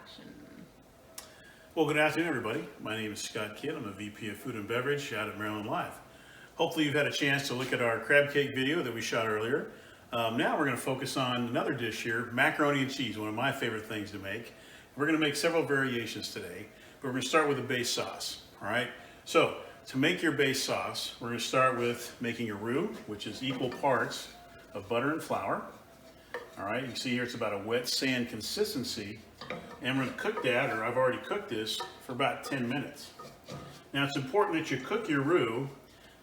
action. Well, good afternoon, everybody. My name is Scott Kidd. I'm a VP of Food and Beverage out at Maryland Live. Hopefully you've had a chance to look at our crab cake video that we shot earlier. Now we're going to focus on another dish here, macaroni and cheese, one of my favorite things to make. We're going to make several variations today, but we're going to start with a base sauce, all right? So, to make your base sauce, we're going to start with making a roux, which is equal parts of butter and flour. All right, you can see here it's about a wet sand consistency, and we're going to cook that, or I've already cooked this, for about 10 minutes. Now it's important that you cook your roux.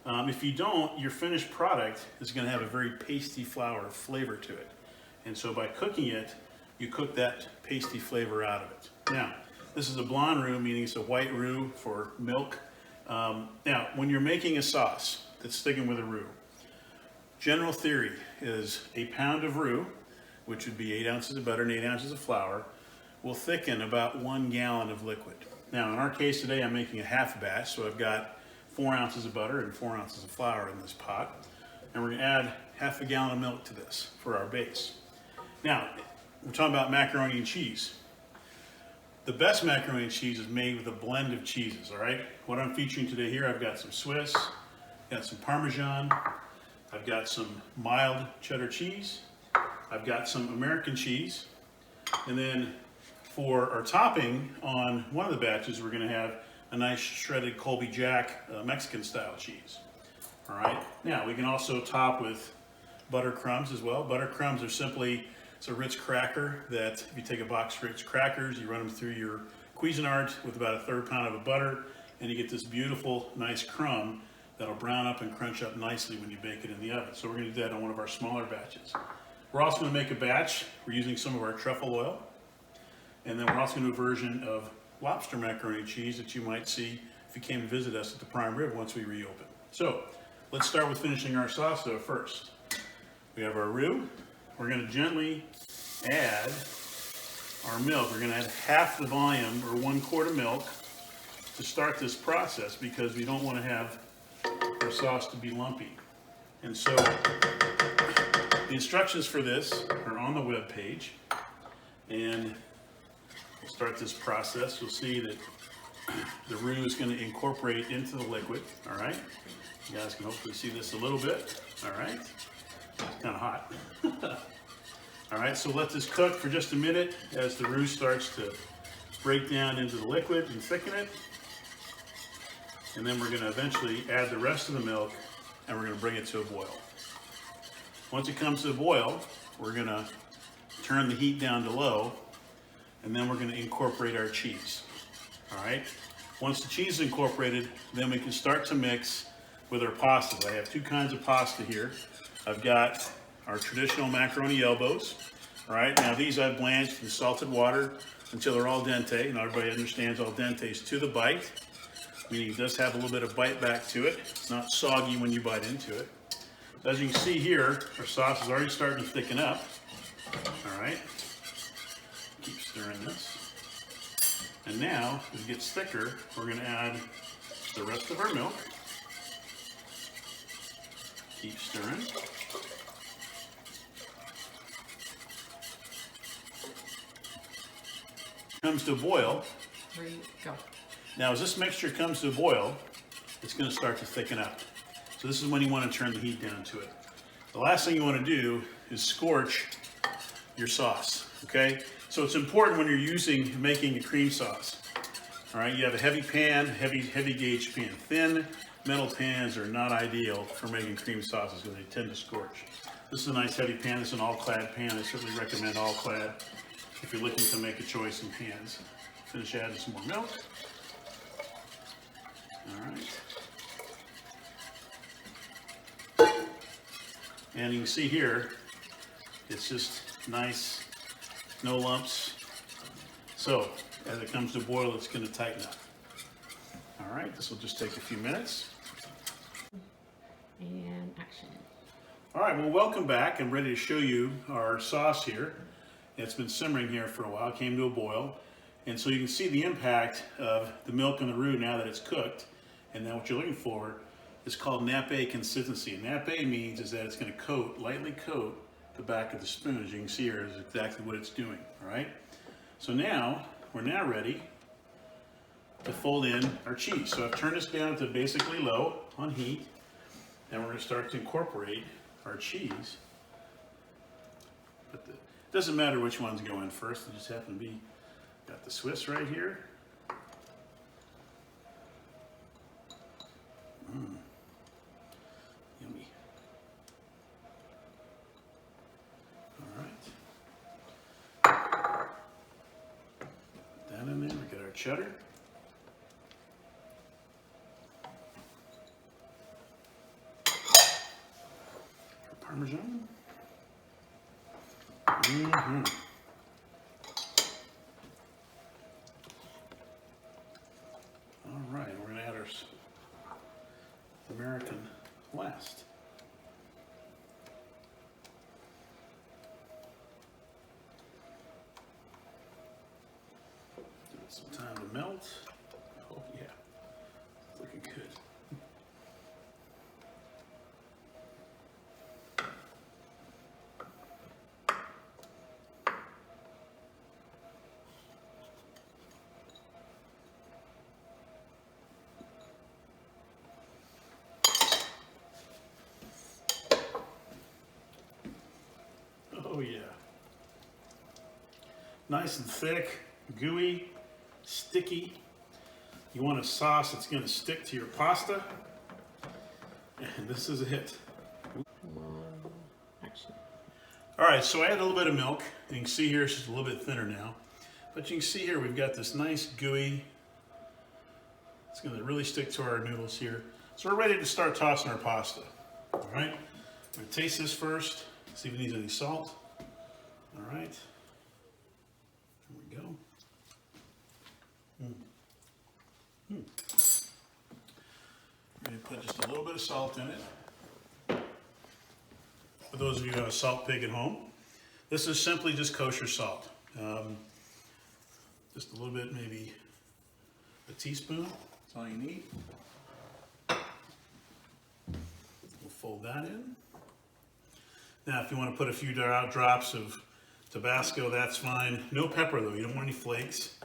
If you don't, your finished product is going to have a very pasty flour flavor to it. And so by cooking it, you cook that pasty flavor out of it. Now, this is a blonde roux, meaning it's a white roux for milk. Now, when you're making a sauce that's sticking with a roux, general theory is a pound of roux, which would be 8 ounces of butter and 8 ounces of flour, will thicken about 1 gallon of liquid. Now, in our case today, I'm making a half batch, so I've got 4 ounces of butter and 4 ounces of flour in this pot. And we're going to add half a gallon of milk to this for our base. Now, we're talking about macaroni and cheese. The best macaroni and cheese is made with a blend of cheeses, all right? What I'm featuring today here, I've got some Swiss, got some Parmesan, I've got some mild cheddar cheese, I've got some American cheese, and then for our topping on one of the batches, we're going to have a nice shredded Colby Jack Mexican style cheese. All right, now we can also top with butter crumbs as well. Butter crumbs are simply, it's a Ritz cracker that if you take a box of Ritz crackers, you run them through your Cuisinart with about a 1/3 pound of butter, and you get this beautiful, nice crumb that'll brown up and crunch up nicely when you bake it in the oven. So we're going to do that on one of our smaller batches. We're also going to make a batch. We're using some of our truffle oil, and then we're also going to do a version of lobster macaroni and cheese that you might see if you came to visit us at the Prime Rib once we reopen. So let's start with finishing our sauce though first. We have our roux. We're going to gently add our milk. We're going to add half the volume, or 1 quart of milk, to start this process because we don't want to have our sauce to be lumpy. And so the instructions for this are on the web page, and we'll start this process. You'll see that the roux is going to incorporate into the liquid. All right, you guys can hopefully see this a little bit. All right, it's kind of hot. All right, so let this cook for just a minute as the roux starts to break down into the liquid and thicken it. And then we're going to eventually add the rest of the milk, and we're going to bring it to a boil. Once it comes to a boil, we're going to turn the heat down to low, and then we're going to incorporate our cheese. All right. Once the cheese is incorporated, then we can start to mix with our pastas. I have 2 kinds of pasta here. I've got our traditional macaroni elbows. All right. Now these I've blanched in salted water until they're al dente, and everybody understands al dente is to the bite, meaning it does have a little bit of bite back to it. It's not soggy when you bite into it. As you can see here, our sauce is already starting to thicken up. All right. Keep stirring this. And now, as it gets thicker, we're going to add the rest of our milk. Keep stirring. Comes to a boil. 3, go. Now, as this mixture comes to a boil, it's going to start to thicken up. So this is when you want to turn the heat down to it. The last thing you want to do is scorch your sauce, okay? So it's important when you're making a cream sauce. All right, you have a heavy pan, heavy gauge pan. Thin metal pans are not ideal for making cream sauces because they tend to scorch. This is a nice heavy pan. This is an all-clad pan. I certainly recommend all-clad if you're looking to make a choice in pans. Finish adding some more milk. All right. And you can see here, it's just nice, no lumps. So as it comes to boil, it's going to tighten up. All right, this will just take a few minutes. And action. All right, well, welcome back. I'm ready to show you our sauce here. It's been simmering here for a while, it came to a boil. And so you can see the impact of the milk and the roux now that it's cooked. And now what you're looking for is called nappe consistency. Nappe means is that it's going to lightly coat the back of the spoon. As you can see here is exactly what it's doing. All right. So now we're now ready to fold in our cheese. So I've turned this down to basically low on heat, and we're going to start to incorporate our cheese. But it doesn't matter which ones go in first, they just happen to be, got the Swiss right here. Yummy. All right. Put that in there, we get our cheddar. Parmesan. Mm-hmm. All right, we're going to add our American last. Give it some time to melt. Oh yeah, it's looking good. Oh yeah. Nice and thick, gooey, sticky. You want a sauce that's going to stick to your pasta, and this is it. Action. All right, so I add a little bit of milk. You can see here it's just a little bit thinner now. But you can see here we've got this nice gooey, it's going to really stick to our noodles here. So we're ready to start tossing our pasta. All right, I'm going to taste this first, see if it needs any salt. All right, there we go. I'm going to put just a little bit of salt in it. For those of you who have a salt pig at home, this is simply just kosher salt. Just a little bit, maybe a teaspoon, that's all you need. We'll fold that in. Now, if you want to put a few drops of Tabasco, that's fine. No pepper though, you don't want any flakes.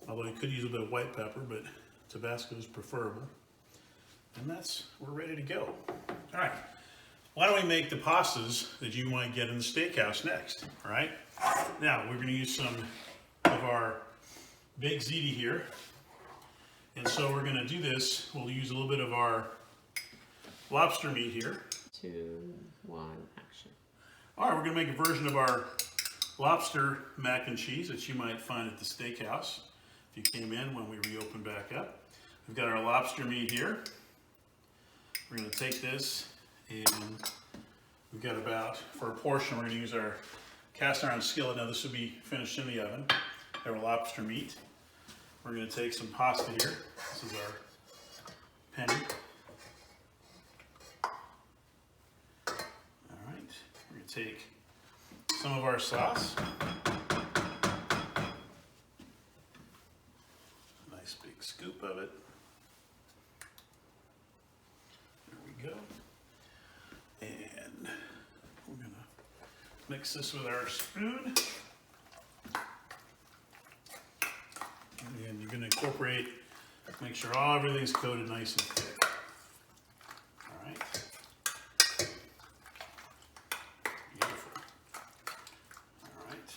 Although you could use a bit of white pepper, but Tabasco is preferable. And we're ready to go. All right, why don't we make the pastas that you might get in the steakhouse next, all right? Now, we're gonna use some of our baked ziti here. And so we're gonna do this, we'll use a little bit of our lobster meat here. 2, 1, action. All right, we're gonna make a version of our lobster mac and cheese that you might find at the steakhouse if you came in when we reopened back up. We've got our lobster meat here. We're gonna take this and we've got about, for a portion, we're gonna use our cast iron skillet. Now this will be finished in the oven. Our lobster meat. We're gonna take some pasta here. This is our penny. All right, we're gonna take some of our sauce. Nice big scoop of it. There we go. And we're gonna mix this with our spoon. And you're gonna incorporate, make sure everything's coated nice and thick. All right. Beautiful. All right.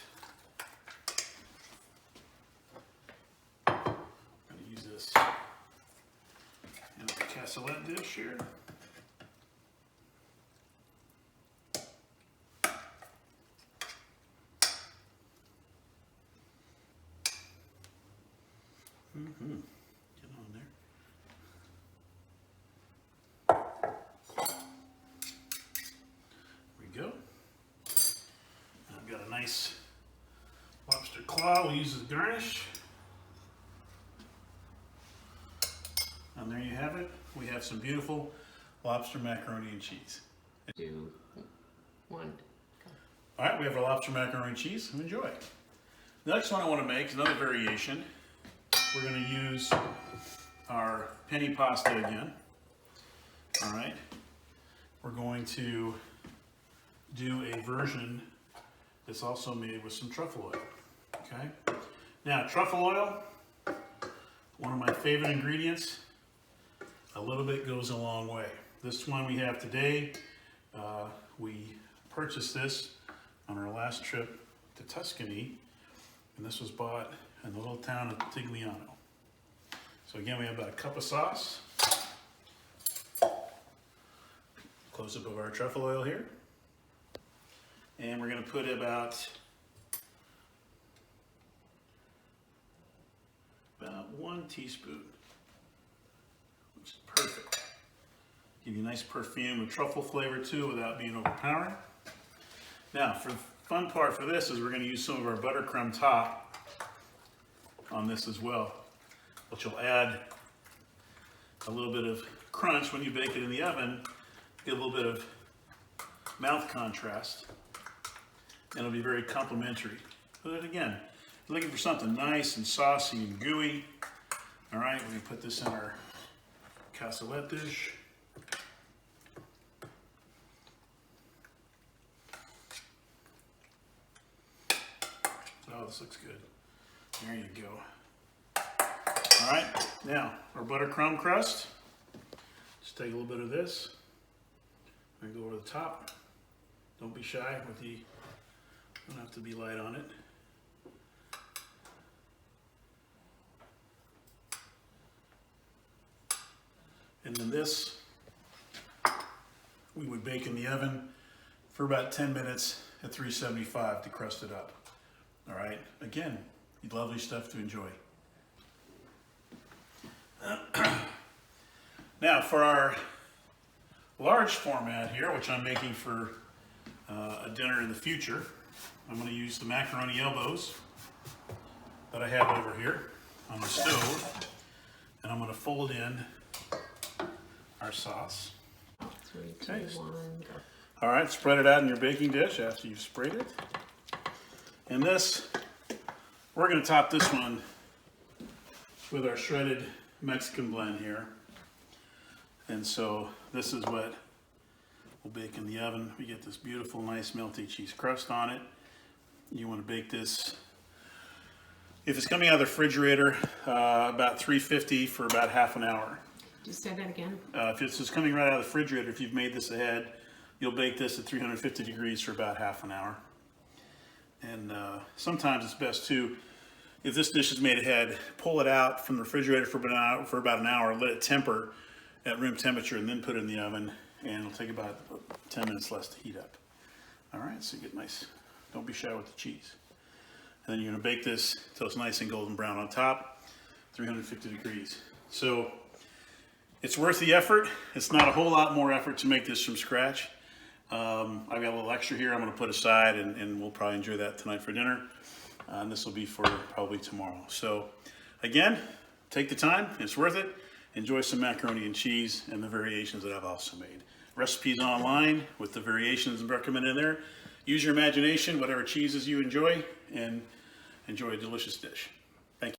I'm gonna use this in a cassolette dish here. Get on there. There we go. And I've got a nice lobster claw we'll use as garnish. And there you have it. We have some beautiful lobster macaroni and cheese. 2, 1, go. All right, we have our lobster macaroni and cheese. Enjoy. The next one I want to make is another variation. We're going to use our penny pasta again. All right. We're going to do a version that's also made with some truffle oil. Okay. Now, truffle oil, one of my favorite ingredients. A little bit goes a long way. This one we have today, we purchased this on our last trip to Tuscany, and this was bought in the little town of Tigliano. So again, we have about a cup of sauce. Close up of our truffle oil here. And we're going to put about 1 teaspoon, which is perfect. Give you a nice perfume with truffle flavor too without being overpowering. Now, for the fun part for this is we're going to use some of our buttercrumb top on this as well, which will add a little bit of crunch when you bake it in the oven, get a little bit of mouth contrast, and it'll be very complimentary. But again, you're looking for something nice and saucy and gooey. All right, we're going to put this in our cassoulet dish. Oh, this looks good. There you go. All right, now our buttercrumb crust. Just take a little bit of this and go over the top. Don't be shy with the, don't have to be light on it. And then this, we would bake in the oven for about 10 minutes at 375 to crust it up. All right, again, lovely stuff to enjoy. Now for our large format here, which I'm making for a dinner in the future, I'm going to use the macaroni elbows that I have over here on the stove, and I'm going to fold in our sauce. 3, 2, Okay. 1, go. All right, spread it out in your baking dish after you've sprayed it. And this, we're going to top this one with our shredded Mexican blend here. And so this is what we'll bake in the oven. We get this beautiful, nice melty cheese crust on it. You want to bake this, if it's coming out of the refrigerator, about 350 for about half an hour. Just say that again. If it's just coming right out of the refrigerator, if you've made this ahead, you'll bake this at 350 degrees for about half an hour. And sometimes it's best to, if this dish is made ahead, pull it out from the refrigerator for about an hour, let it temper at room temperature, and then put it in the oven, and it'll take about 10 minutes less to heat up. All right, so you get nice, don't be shy with the cheese. And then you're gonna bake this until it's nice and golden brown on top, 350 degrees. So it's worth the effort. It's not a whole lot more effort to make this from scratch. I've got a little extra here I'm going to put aside, and we'll probably enjoy that tonight for dinner. And this will be for probably tomorrow. So again, take the time. It's worth it. Enjoy some macaroni and cheese and the variations that I've also made. Recipes online with the variations recommended in there. Use your imagination, whatever cheeses you enjoy, and enjoy a delicious dish.